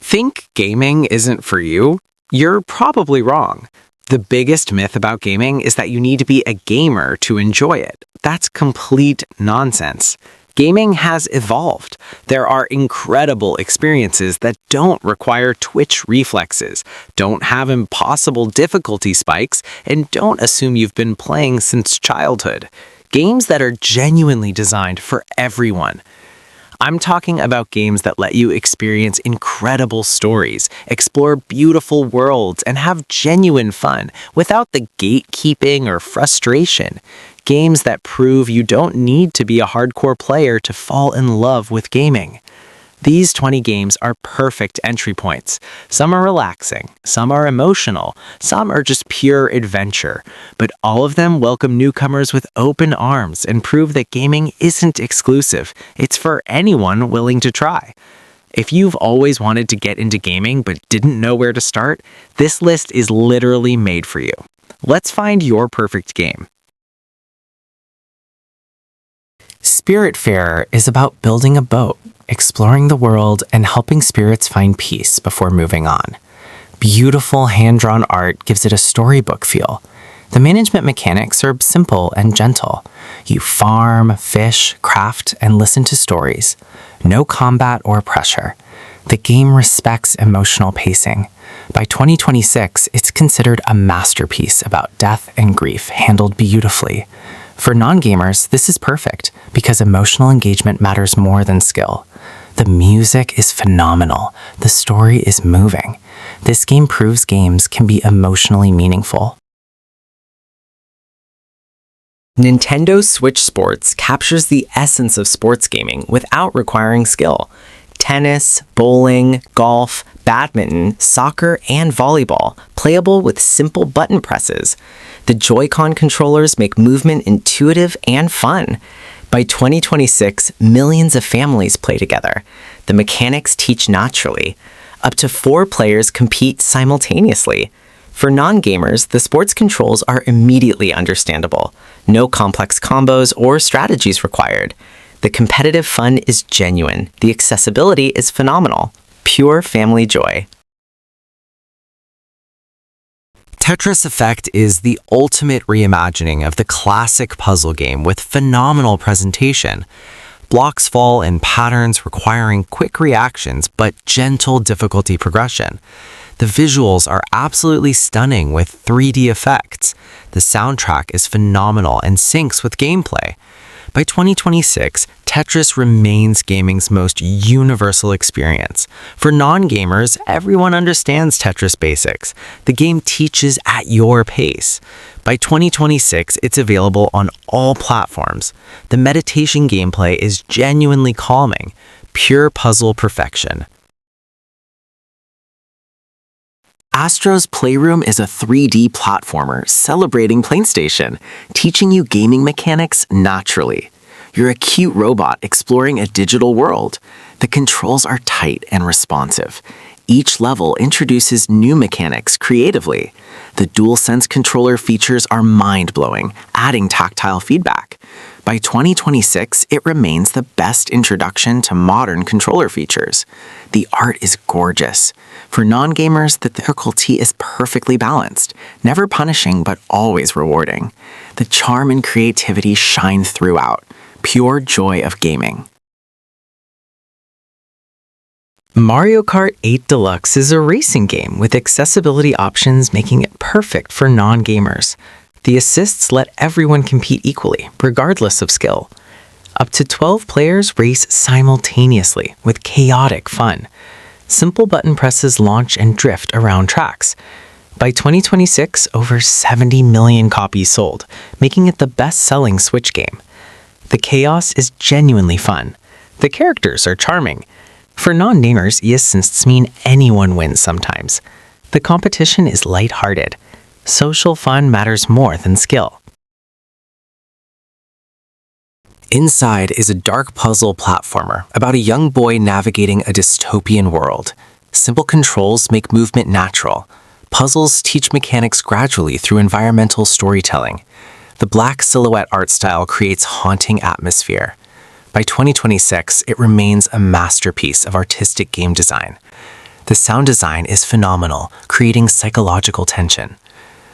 Think gaming isn't for you? You're probably wrong. The biggest myth about gaming is that you need to be a gamer to enjoy it. That's complete nonsense. Gaming has evolved. There are incredible experiences that don't require twitch reflexes, don't have impossible difficulty spikes, and don't assume you've been playing since childhood. Games that are genuinely designed for everyone. I'm talking about games that let you experience incredible stories, explore beautiful worlds, and have genuine fun without the gatekeeping or frustration. Games that prove you don't need to be a hardcore player to fall in love with gaming. These 20 games are perfect entry points. Some are relaxing, some are emotional, some are just pure adventure, but all of them welcome newcomers with open arms and prove that gaming isn't exclusive. It's for anyone willing to try. If you've always wanted to get into gaming but didn't know where to start, this list is literally made for you. Let's find your perfect game. Spiritfarer is about building a boat, exploring the world, and helping spirits find peace before moving on. Beautiful hand-drawn art gives it a storybook feel. The management mechanics are simple and gentle. You farm, fish, craft, and listen to stories. No combat or pressure. The game respects emotional pacing. By 2026, it's considered a masterpiece about death and grief handled beautifully. For non-gamers, this is perfect because emotional engagement matters more than skill. The music is phenomenal. The story is moving. This game proves games can be emotionally meaningful. Nintendo Switch Sports captures the essence of sports gaming without requiring skill. Tennis, bowling, golf, badminton, soccer, and volleyball, playable with simple button presses. The Joy-Con controllers make movement intuitive and fun. By 2026, millions of families play together. The mechanics teach naturally. Up to 4 players compete simultaneously. For non-gamers, the sports controls are immediately understandable. No complex combos or strategies required. The competitive fun is genuine. The accessibility is phenomenal. Pure family joy. Tetris Effect is the ultimate reimagining of the classic puzzle game with phenomenal presentation. Blocks fall in patterns requiring quick reactions but gentle difficulty progression. The visuals are absolutely stunning with 3D effects. The soundtrack is phenomenal and syncs with gameplay. By 2026, Tetris remains gaming's most universal experience. For non-gamers, everyone understands Tetris basics. The game teaches at your pace. By 2026, it's available on all platforms. The meditation gameplay is genuinely calming, pure puzzle perfection. Astro's Playroom is a 3D platformer celebrating PlayStation, teaching you gaming mechanics naturally. You're a cute robot exploring a digital world. The controls are tight and responsive. Each level introduces new mechanics creatively. The DualSense controller features are mind-blowing, adding tactile feedback. By 2026, it remains the best introduction to modern controller features. The art is gorgeous. For non-gamers, the difficulty is perfectly balanced, never punishing but always rewarding. The charm and creativity shine throughout. Pure joy of gaming. Mario Kart 8 Deluxe is a racing game with accessibility options making it perfect for non-gamers. The assists let everyone compete equally, regardless of skill. Up to 12 players race simultaneously with chaotic fun. Simple button presses launch and drift around tracks. By 2026, over 70 million copies sold, making it the best-selling Switch game. The chaos is genuinely fun. The characters are charming. For non-gamers, assists mean anyone wins sometimes. The competition is lighthearted. Social fun matters more than skill. Inside is a dark puzzle platformer about a young boy navigating a dystopian world. Simple controls make movement natural. Puzzles teach mechanics gradually through environmental storytelling. The black silhouette art style creates haunting atmosphere. By 2026, it remains a masterpiece of artistic game design. The sound design is phenomenal, creating psychological tension.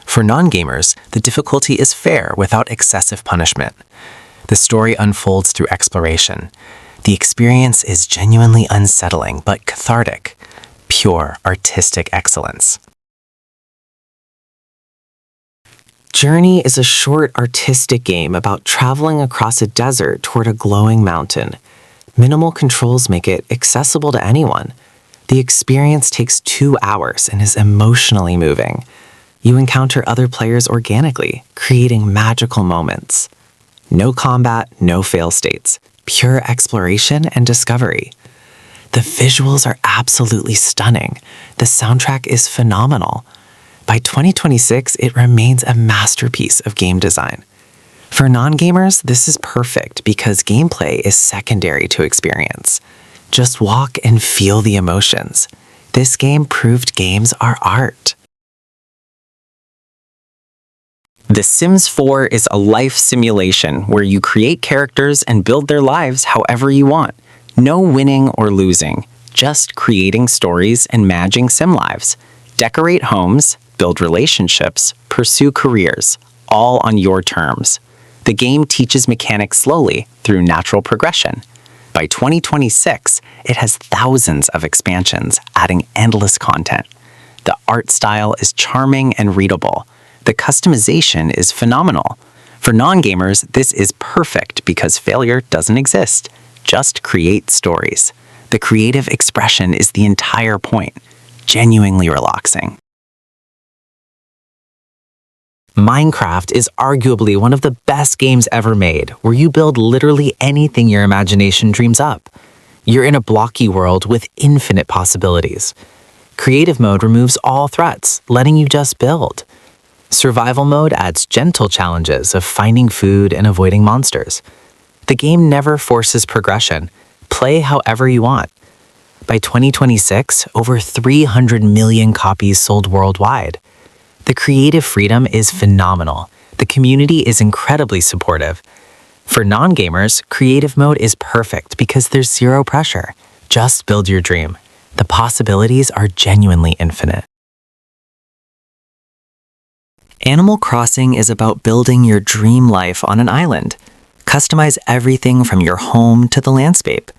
For non-gamers, the difficulty is fair without excessive punishment. The story unfolds through exploration. The experience is genuinely unsettling but cathartic. Pure artistic excellence. Journey is a short artistic game about traveling across a desert toward a glowing mountain. Minimal controls make it accessible to anyone. The experience takes 2 hours and is emotionally moving. You encounter other players organically, creating magical moments. No combat, no fail states. Pure exploration and discovery. The visuals are absolutely stunning. The soundtrack is phenomenal. By 2026, it remains a masterpiece of game design. For non-gamers, this is perfect because gameplay is secondary to experience. Just walk and feel the emotions. This game proved games are art. The Sims 4 is a life simulation where you create characters and build their lives however you want. No winning or losing, just creating stories and managing sim lives. Decorate homes, build relationships, pursue careers, all on your terms. The game teaches mechanics slowly through natural progression. By 2026, it has thousands of expansions, adding endless content. The art style is charming and readable. The customization is phenomenal. For non-gamers, this is perfect because failure doesn't exist. Just create stories. The creative expression is the entire point. Genuinely relaxing. Minecraft is arguably one of the best games ever made, where you build literally anything your imagination dreams up. You're in a blocky world with infinite possibilities. Creative mode removes all threats, letting you just build. Survival mode adds gentle challenges of finding food and avoiding monsters. The game never forces progression. Play however you want. By 2026, over 300 million copies sold worldwide. The creative freedom is phenomenal. The community is incredibly supportive. For non-gamers, creative mode is perfect because there's zero pressure. Just build your dream. The possibilities are genuinely infinite. Animal Crossing is about building your dream life on an island. Customize everything from your home to the landscape.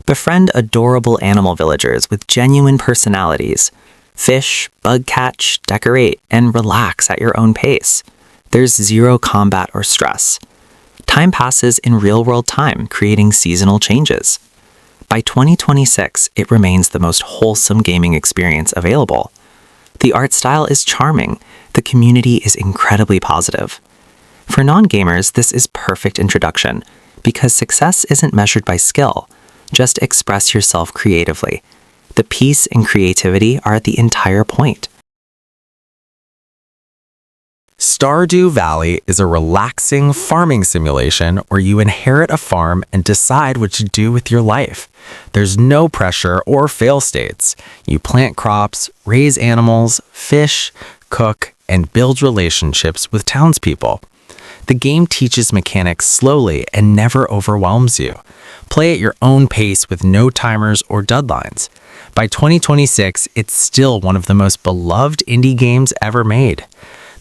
Befriend adorable animal villagers with genuine personalities. Fish, bug catch, decorate, and relax at your own pace. There's zero combat or stress. Time passes in real-world time, creating seasonal changes. By 2026, it remains the most wholesome gaming experience available. The art style is charming. The community is incredibly positive. For non-gamers, this is perfect introduction because success isn't measured by skill. Just express yourself creatively. The peace and creativity are the entire point. Stardew Valley is a relaxing farming simulation where you inherit a farm and decide what to do with your life. There's no pressure or fail states. You plant crops, raise animals, fish, cook, and build relationships with townspeople. The game teaches mechanics slowly and never overwhelms you. Play at your own pace with no timers or deadlines. By 2026, it's still one of the most beloved indie games ever made.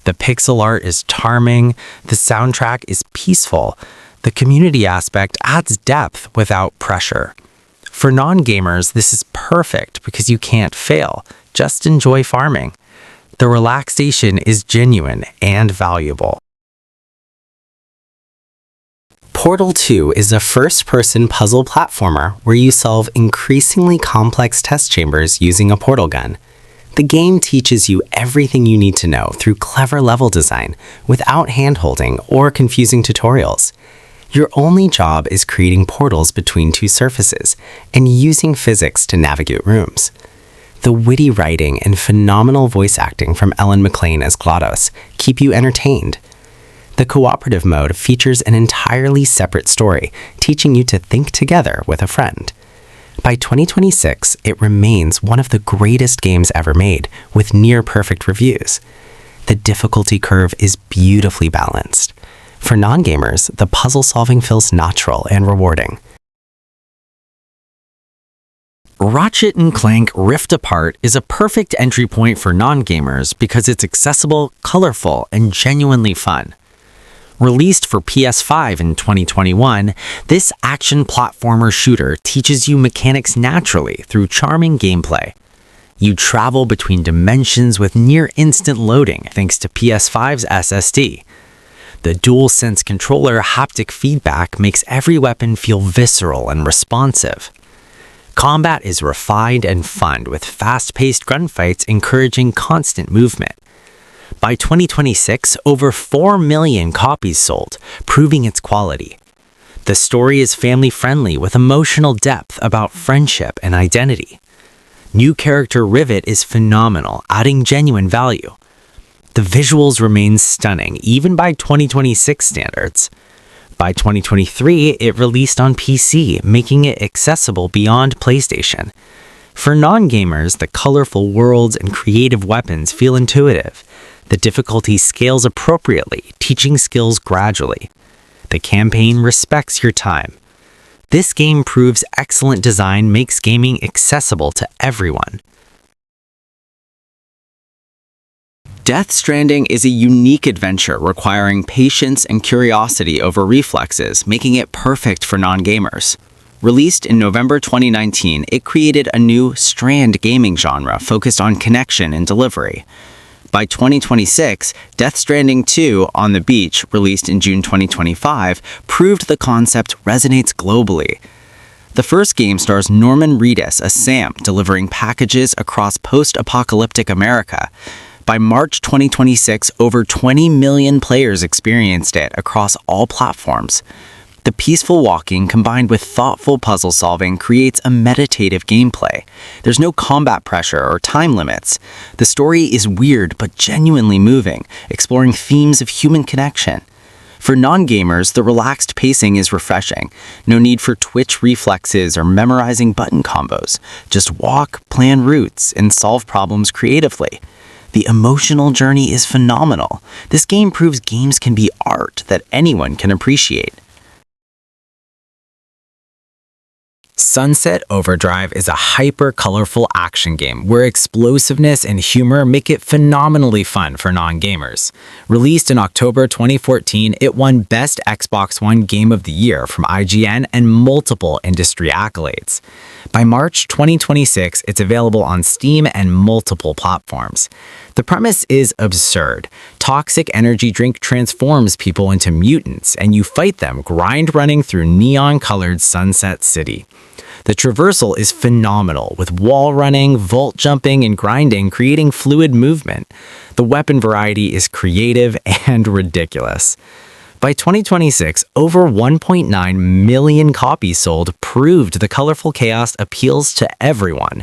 The pixel art is charming, the soundtrack is peaceful, the community aspect adds depth without pressure. For non-gamers, this is perfect because you can't fail. Just enjoy farming. The relaxation is genuine and valuable. Portal 2 is a first-person puzzle platformer where you solve increasingly complex test chambers using a portal gun. The game teaches you everything you need to know through clever level design without hand-holding or confusing tutorials. Your only job is creating portals between two surfaces and using physics to navigate rooms. The witty writing and phenomenal voice acting from Ellen McLean as GLaDOS keep you entertained. The cooperative mode features an entirely separate story, teaching you to think together with a friend. By 2026, it remains one of the greatest games ever made, with near-perfect reviews. The difficulty curve is beautifully balanced. For non-gamers, the puzzle solving feels natural and rewarding. Ratchet & Clank Rift Apart is a perfect entry point for non-gamers because it's accessible, colorful, and genuinely fun. Released for PS5 in 2021, this action platformer shooter teaches you mechanics naturally through charming gameplay. You travel between dimensions with near-instant loading thanks to PS5's SSD. The DualSense controller haptic feedback makes every weapon feel visceral and responsive. Combat is refined and fun with fast-paced gunfights encouraging constant movement. By 2026, over 4 million copies sold, proving its quality. The story is family-friendly with emotional depth about friendship and identity. New character Rivet is phenomenal, adding genuine value. The visuals remain stunning, even by 2026 standards. By 2023, it released on PC, making it accessible beyond PlayStation. For non-gamers, the colorful worlds and creative weapons feel intuitive. The difficulty scales appropriately, teaching skills gradually. The campaign respects your time. This game proves excellent design makes gaming accessible to everyone. Death Stranding is a unique adventure requiring patience and curiosity over reflexes, making it perfect for non-gamers. Released in November 2019, it created a new Strand gaming genre focused on connection and delivery. By 2026, Death Stranding 2 On the Beach, released in June 2025, proved the concept resonates globally. The first game stars Norman Reedus as Sam, delivering packages across post-apocalyptic America. By March 2026, over 20 million players experienced it across all platforms. The peaceful walking combined with thoughtful puzzle solving creates a meditative gameplay. There's no combat pressure or time limits. The story is weird but genuinely moving, exploring themes of human connection. For non-gamers, the relaxed pacing is refreshing. No need for twitch reflexes or memorizing button combos. Just walk, plan routes, and solve problems creatively. The emotional journey is phenomenal. This game proves games can be art that anyone can appreciate. Sunset Overdrive is a hyper-colorful action game where explosiveness and humor make it phenomenally fun for non-gamers. Released in October 2014, it won Best Xbox One Game of the Year from IGN and multiple industry accolades. By March 2026, it's available on Steam and multiple platforms. The premise is absurd. Toxic energy drink transforms people into mutants, and you fight them grind running through neon-colored Sunset City. The traversal is phenomenal, with wall running, vault jumping, and grinding creating fluid movement. The weapon variety is creative and ridiculous. By 2026, over 1.9 million copies sold proved the colorful chaos appeals to everyone.